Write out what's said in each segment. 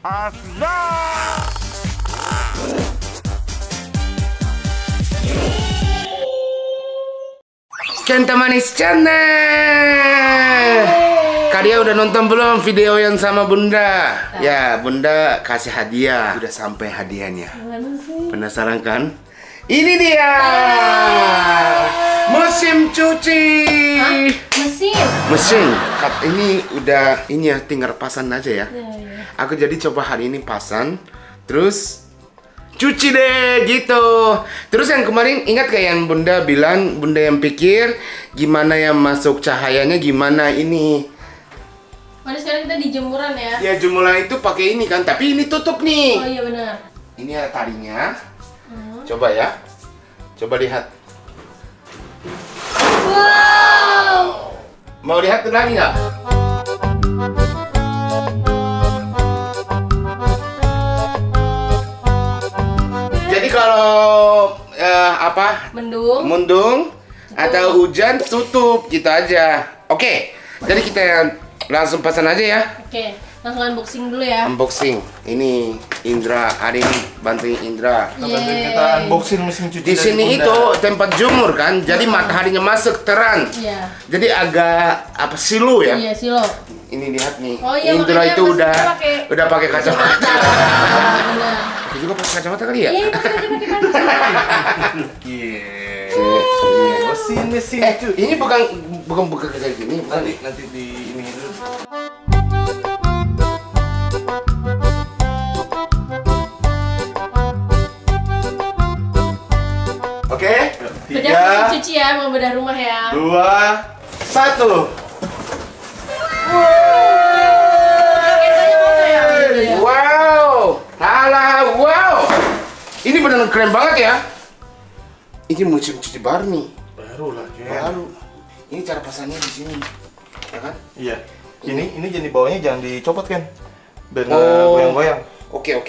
Kenta Manis Channel. Kalian udah nonton belum video yang sama Bunda? Ya, Bunda kasih hadiah. Udah sampai hadiahnya. Penasaran kan? Ini dia. Mesin cuci. Hah? Mesin. Ini udah ya tinggal pasang aja ya. Aku jadi coba hari ini pasang, terus cuci deh gitu. Terus yang kemarin ingat kayak yang Bunda bilang, Bunda yang pikir gimana yang masuk cahayanya, gimana ini. Mana sekarang kita di jemuran ya? Ya jemuran itu pakai ini kan, tapi ini tutup nih. Oh iya benar. Ini ada talinya. Coba ya. Coba lihat. Wow. Mau lihat lagi nggak? Jadi kalau mendung atau hujan tutup gitu aja. Oke. Jadi kita langsung pesan aja ya. Oke, langsung unboxing dulu ya. Unboxing. Ini Indra, hari ini bantuin Indra. Kita unboxing mesin cuci. Di sini itu tempat jemur kan, jadi mataharinya masuk terang. Iya. Jadi agak silo ya. Iya, silo. Ini lihat nih. Oh iya, Indra itu udah pakai kacamata. Benar. Aku juga pakai kacamata kali ya? Iya, pakai kacamata. Mesin cuci. Ini bukan kayak gini, bukan. Nanti di ini dulu. Oke. Bedah cuci ya, mau bedah rumah ya. 2, 1. Wow. Alah, wow. Ini benar keren banget ya. Ini mesin cuci baru nih. Baru lah, Ken. Baru. Ini cara pasangnya di sini. Ya kan? Iya. Ini jadi bawahnya jangan dicopot, Ken. Biar nggak goyang-goyang. Oke.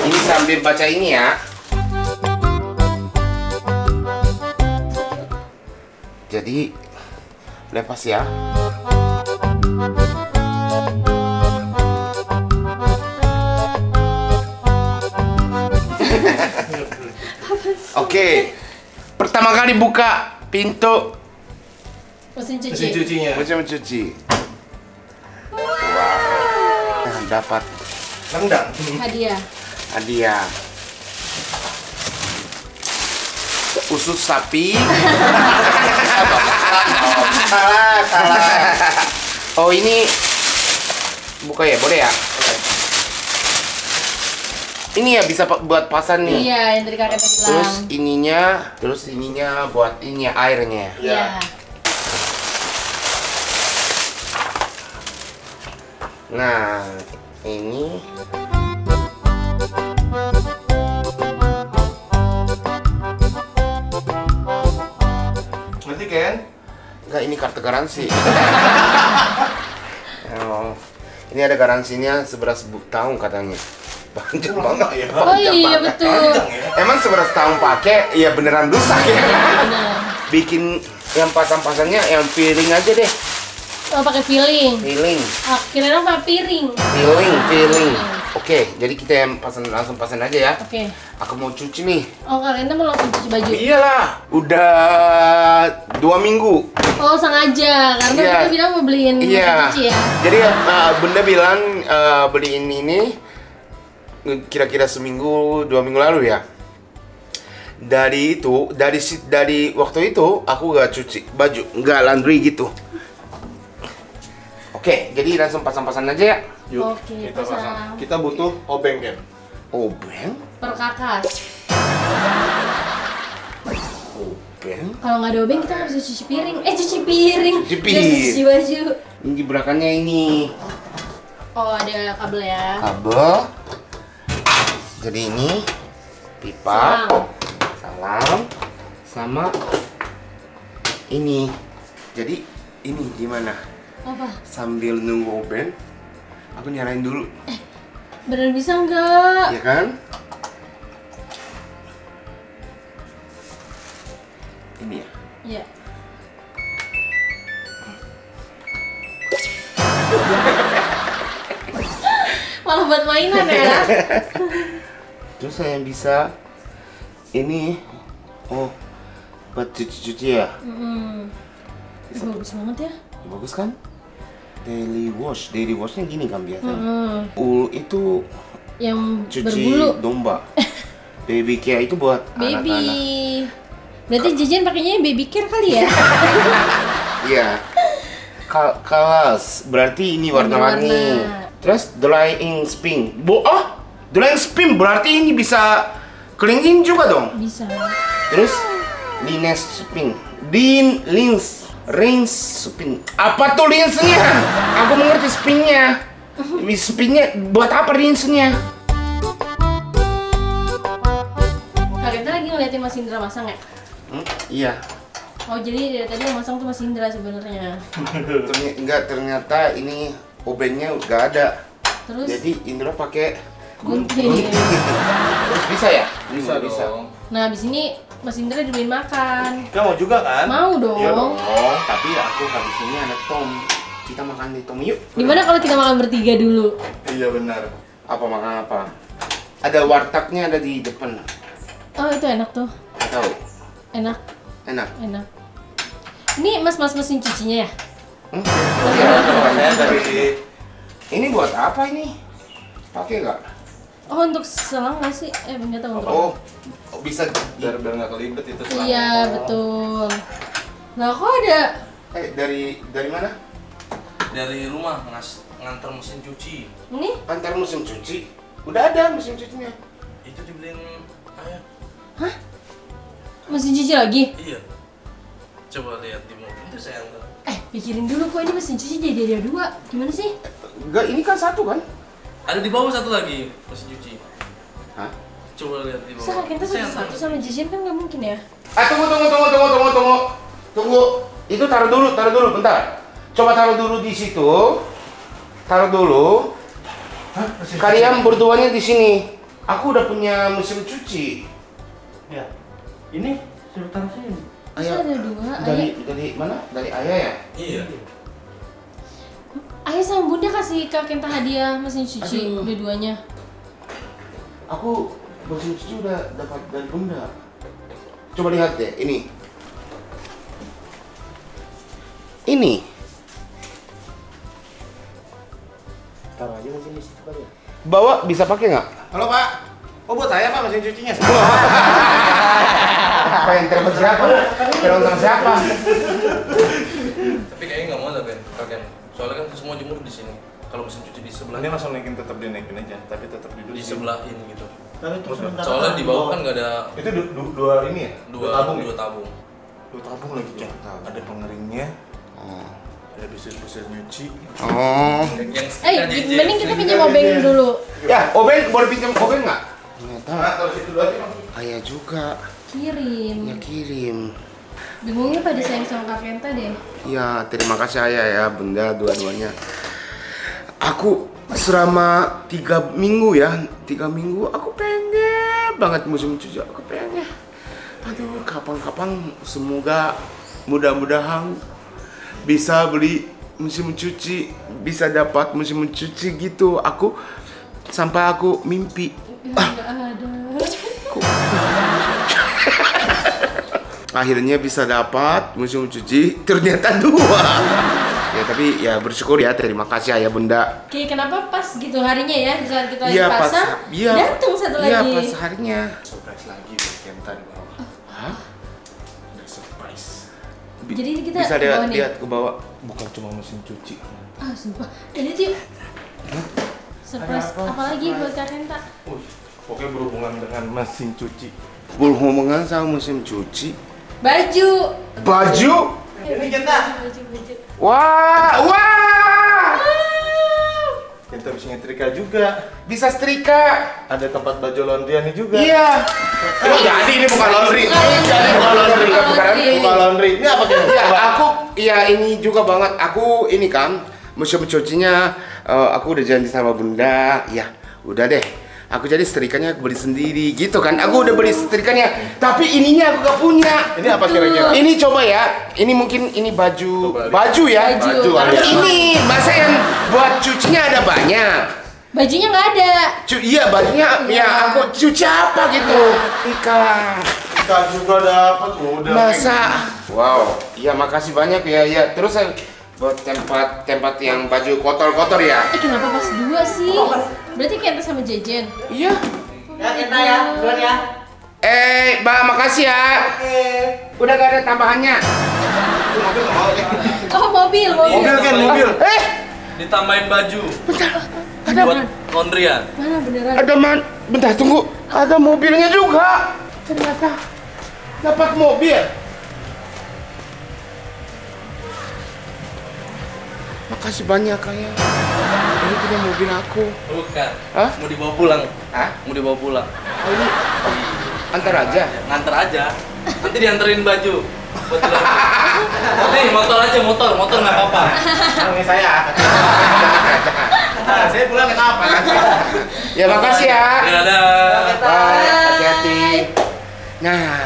Ini sambil baca ini ya. Jadi lepas ya. Oke. Pertama kali buka pintu Mesin Mesin cuci. cucinya. mesin mencuci. Wow. Nah, dapat Rendang. hadiah. Usus sapi. Salah. Oh, ini buka ya, boleh ya? Ini ya bisa buat pasang nih. Iya, yang tadi kakek tadi bilang. Terus ininya buat ini ya, airnya. Iya. Nah, ini Nanti, Ken. enggak, ini kartu garansi. Oh, ini ada garansinya 11 tahun katanya. Panjang banget ya. Oh iya betul. Emang 11 tahun pakai, ya beneran rusak ya. Benar. Bikin yang pasang-pasangnya yang piring aja deh. Oh, pakai filling. Piring. Kirain apa piring? Piring. Oke, jadi kita yang langsung pasang aja ya. Oke. Aku mau cuci nih. Oh, kalian tuh mau langsung cuci baju? Iyalah, udah 2 minggu. Oh, sengaja karena Iya. kita bilang mau beliin mesin cuci ya. Jadi Bunda bilang beliin ini kira-kira seminggu 2 minggu lalu ya. Dari waktu itu aku gak cuci baju, nggak laundry gitu. Oke, jadi langsung pasang-pasang aja ya. Yuk, Oke, kita pasang. pasang. Kita butuh obeng, Ken. Obeng? Perkakas. Obeng? Kalau nggak ada obeng kita nggak bisa cuci piring. Cuci piring. Cuci Nggak bisa cuci baju. Ini gerakannya ini. Oh, ada kabel ya. Kabel. Jadi ini pipa. Salam. Sama ini. Jadi ini gimana? Apa? Sambil nunggu obeng, aku nyalain dulu. Beneran bisa nggak? Ya kan? Ini ya. Iya. buat mainan ya. Terus saya bisa ini, buat cuci-cuci ya. Bagus banget ya. Bagus kan? Daily washnya gini kan biasanya. Ul itu Yang cuci berbulu. domba. Baby care itu buat anak-anak. Baby. Berarti Jejen pakainya baby care kali ya? Iya. Kalas berarti ini warna-warni. Warna-warna. Terus drying spin. Drying spin berarti ini bisa kelingin juga dong. Bisa. Terus lines spin. Rinse spin. Apa tuh rinse-nya? Aku mengerti spinnya. Spinnya buat apa rinse-nya? Kak Kenta lagi ngeliatin Mas Indra masang ya? Iya. Oh jadi dari tadi yang masang tuh Mas Indra sebenarnya. Ternyata ini obennya nggak ada. Terus? Jadi Indra pakai Gunting. Terus bisa ya? Bisa dong. Nah abis ini Mas Indra dibeliin makan. Kamu mau juga kan? Mau dong. Iya dong. Tapi aku habis ini ada Tom. Kita makan di Tom yuk. Gimana kalau kita makan bertiga dulu? Iya benar. Apa makan apa? Ada wartegnya ada di depan. Oh itu enak tuh. Tahu? Enak. Enak. Ini mas mesin cucinya ya? Saya dari Ini buat apa ini? Pakai nggak? Oh untuk selang nggak sih? Nggak tahu untuk. Oh, bisa biar nggak kelibet itu selama. Iya betul. Nah kok ada? dari mana? Dari rumah ngantar mesin cuci. Ini? Antar musim cuci. Udah ada musim cucinya. Itu dibeliin ayah. Hah? Mesin cuci lagi? Iya. Coba lihat di mobil itu saya antar. Pikirin dulu kok ini mesin cuci jadi ada dua. Gimana sih? Enggak, ini kan satu kan? Ada di bawah satu lagi mesin cuci. Hah? Coba lihat di bawah. Masa kita Saya satu antar. sama Jejen kan nggak mungkin ya? Tunggu. Itu taruh dulu, bentar. Coba taruh dulu di situ. Taruh dulu. Kalian berduanya di sini. Aku udah punya mesin cuci. Ya. Ini suruh taruh sini. Masa ada dua? Dari mana? Dari ayah ya? Iya. Ayah sama bunda kasih Kak Kenta hadiah mesin cuci Aduh. dua-duanya. Aku mesin cuci udah dapat dari bunda. Coba lihat deh, ini. Taruh aja mesin di situ kali ya. Bawa bisa pakai nggak? Halo Pak. Oh buat saya Pak mesin cucinya. Apa yang telepon siapa? Telepon sama siapa? Tapi kayaknya nggak mau ada Ben, kalian. Soalnya kan semua jemur di sini. Kalau mesin cuci di sebelah, Dia langsung naikin, tetap dinaikin aja, tapi tetap duduk di sini. sebelah ini gitu. Tapi terus sementara Soalnya di bawah kan nggak ada Itu dua ini ya? dua tabung ya? dua tabung. Dua tabung lagi ya. Ada pengeringnya, ada busur-busur nyuci. Oh. Mending kita pinjam obeng dulu. Ya, obeng boleh pinjam obeng nggak? Ternyata Taruh situ dulu aja Bang. ayah juga. Kirim. Ya kirim. Bingungnya pada sayang sama Kak Kenta deh. Ya, terima kasih ayah ya, bunda dua-duanya. Aku selama 3 minggu aku pengen banget musim cuci, aku pengen. Aduh, kapan-kapan semoga mudah-mudahan bisa beli musim cuci, bisa dapat musim cuci gitu. Sampai aku mimpi. Nggak ada. Akhirnya bisa dapat musim cuci, ternyata 2. Ya tapi ya bersyukur ya, terima kasih ayah bunda. Oke, kenapa pas gitu harinya ya, di saat kita lagi Iya pas, pasang, iya. datang satu Iya lagi. pas harinya. Surprise lagi buat Kenta di bawah. Hah? Ada surprise. Jadi kita bisa ke bawah nih? lihat ke bawah. Bukan cuma mesin cuci. Ah, sumpah. Jadi tuh surprise Ada apa? apa lagi Surprise. buat Kak Kenta? Pokoknya berhubungan dengan mesin cuci. Berhubungan sama musim cuci. Baju. Baju? Ini Kenta. Baju. Wah. Kenta bisa nyetrika juga. Bisa setrika. Ada tempat baju laundryan juga. Iya. Oh, jadi ini bukan laundry. Jadi bukan laundry. Bukan laundry. Ini apa Kenta? Ya, ini juga banget. Aku ini kan musim cucinya aku udah janji sama bunda. Ya, udah deh. Aku jadi setrikanya aku beli sendiri gitu kan. Aku udah beli setrikanya, tapi ininya aku gak punya. Ini apa kira-kira? Ini coba ya. Ini mungkin ini baju Coba lihat. baju ya. Baju. Baju. Ini masa yang buat cucinya ada banyak. Bajunya nggak ada. Iya bajunya ya aku cuci apa gitu. Ikan. Ikan juga dapat udah. Masa? Wow. Iya makasih banyak ya. Ya terus buat tempat yang baju kotor-kotor ya. Kenapa pas 2 sih? Berarti Kenta sama Jejen. Iya. Ya Kenta ya, duluan ya. Mbak makasih ya. Oke. Udah gak ada tambahannya. Oh mobil. Mobil kan mobil. Ditambahin baju. Ada Buat laundryan. Mana beneran? ada bentar tunggu. Ada mobilnya juga. Ternyata dapat mobil. Makasih banyak kayak. Ini punya mobil aku. Bukan. Hah? Mau dibawa pulang. Hah? Mau dibawa pulang. Oh, ini antar aja. Nganter aja. Nanti dianterin baju. Buat di laundry. Nih, motor nggak apa-apa. Ini saya. Nah, saya pulang naik apa? Ya makasih ya. Dadah. Bye, hati-hati. Nah.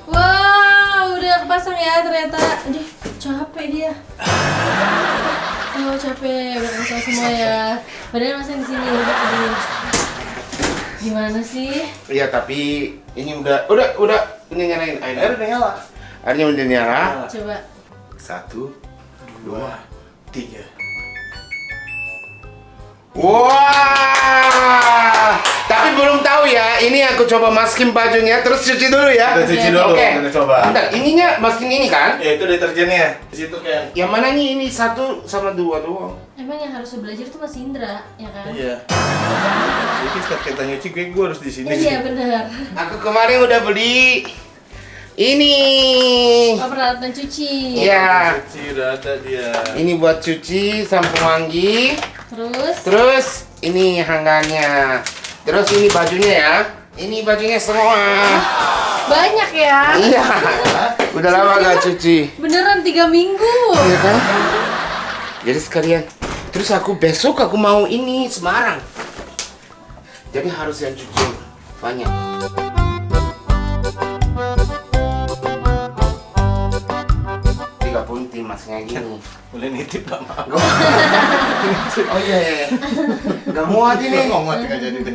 Wow, udah kepasang ya ternyata. Aduh, capek dia. Oh capek, udah kepasang semua ya. Padahal masih di sini udah sedih. Gimana sih? Iya tapi ini udah ini nyalain Air udah nyala. airnya udah nyala. Coba. 1, 2, 3. Wah, tapi belum tahu ya. Ini aku coba masukin bajunya, terus cuci dulu ya. Kita cuci dulu, Oke. kita coba. Bentar, ininya masukin ini kan? Ya itu deterjennya. Di situ kan. Yang mana nih ini 1 sama 2 doang. Emang yang harus belajar tuh Mas Indra, ya kan? Iya. Jadi setiap kita nyuci gue harus di sini. Iya benar. Aku kemarin udah beli ini. Oh, peralatan cuci. Iya. Cuci udah ada dia. Ini buat cuci, sampo wangi. Terus ini hanggarnya. Terus ini bajunya ya. Ini bajunya semua. banyak ya. Iya. Udah lama gak cuci. Beneran 3 minggu. Iya kan? Jadi sekalian. Terus besok aku mau ini Semarang. Jadi harus yang cuci banyak. Punti masnya gini. Boleh nitip gak mau? Oh iya. Gak muat ini. Gak muat gak jadi deh.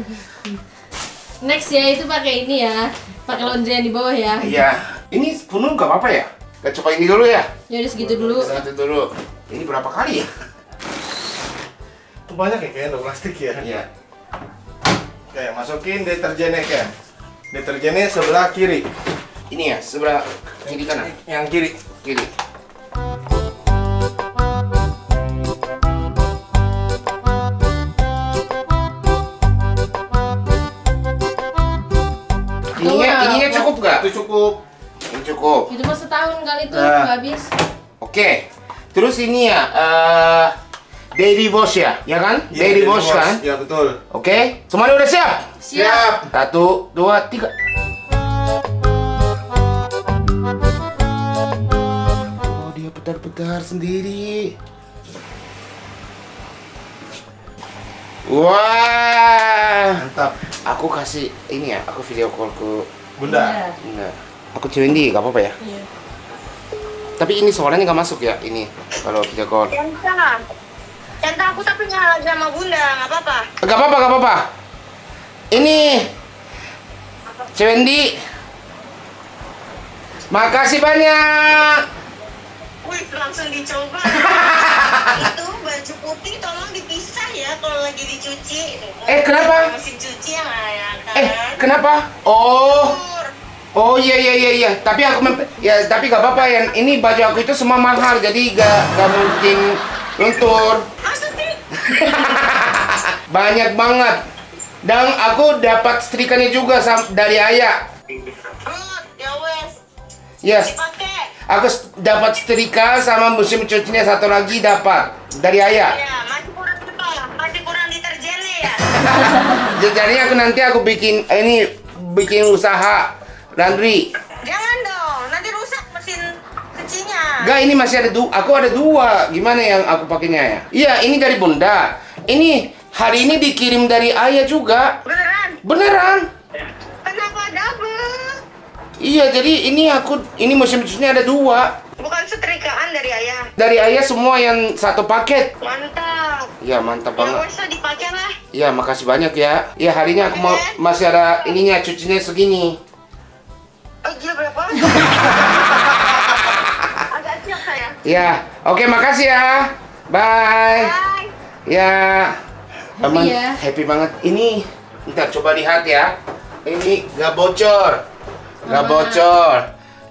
Next ya itu pakai ini ya. Pakai laundry yang di bawah ya. Iya. Ini penuh gak apa-apa ya? Kita coba ini dulu ya. Ya udah segitu dulu. Satu dulu. Ini berapa kali ya? Itu banyak ya kayaknya plastik ya. Iya. Oke, masukin deterjennya kan. Deterjennya sebelah kiri. Ini ya, sebelah kiri kanan. Yang kiri. Kiri. Ininya cukup gak? Itu cukup. Ini cukup. Itu mah setahun kali tuh Nah. nggak habis. Oke. Terus ini ya, daily wash ya, ya kan? Iya, daily wash kan? Ya betul. Oke. Semuanya udah siap? Siap. 1, 2, 3. Oh, dia putar-putar sendiri. Wah. Mantap. Aku kasih ini ya, aku video call ke Bunda. Bunda. Aku Cewendi, gak apa-apa ya? Iya. Tapi ini suaranya nggak masuk ya, ini kalau video call. Centa aku tapi nyala sama Bunda, nggak apa-apa. Gak apa-apa, gak apa-apa. Ini Cewendi. Makasih banyak. Wih, langsung dicoba. Itu baju putih tolong dipisah ya kalau lagi dicuci. Kenapa? Mesin cuci ya kan. Kenapa? Oh iya. Tapi tapi gak apa-apa ya. Ini baju aku itu semua mahal, jadi gak mungkin luntur. Maksudnya? Banyak banget. Dan aku dapat setrikannya juga dari ayah. Ya wes. Yes. Dipakai. Aku dapat setrika sama mesin cucinya satu lagi dapat dari ayah. Ya, masih kurang apa? Masih kurang deterjennya ya. Jadi aku bikin usaha laundry. Jangan dong, nanti rusak mesin cucinya. Enggak, ini masih ada aku ada 2. Gimana yang aku pakainya ya? Iya, ini dari Bunda. Ini hari ini dikirim dari ayah juga. Beneran? Beneran? Iya, jadi ini mesin cucinya ada 2. Bukan setrikaan dari ayah. Dari ayah semua yang satu paket. Mantap. Iya, mantap Ya banget. usah dipakai lah. Iya, makasih banyak ya. Iya, harinya aku mau masih ada ininya, cucinya segini. Oh gila berapa? Agak siap saya. Iya, oke, makasih ya. Bye. Bye. Ya. Aman, ya? happy banget. Ini, ntar coba lihat ya. Ini nggak bocor. Nggak Aman. bocor.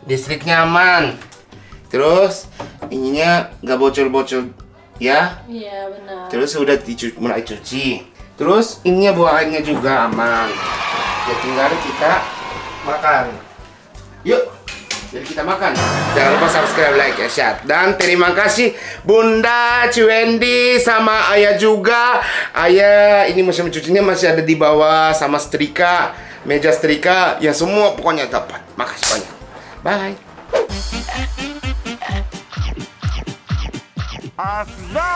Listriknya aman. Terus, ininya nggak bocor-bocor. Ya. Iya benar. Terus udah mulai cuci. Terus ininya buah airnya juga aman. Ya tinggal kita makan. Yuk, jadi kita makan. Jangan lupa subscribe, like, ya, share. Dan terima kasih Bunda Cuendi sama Ayah juga. Ayah, ini mesin cucinya masih ada di bawah sama setrika, meja setrika, ya semua pokoknya dapat. Makasih banyak. Bye. Asda.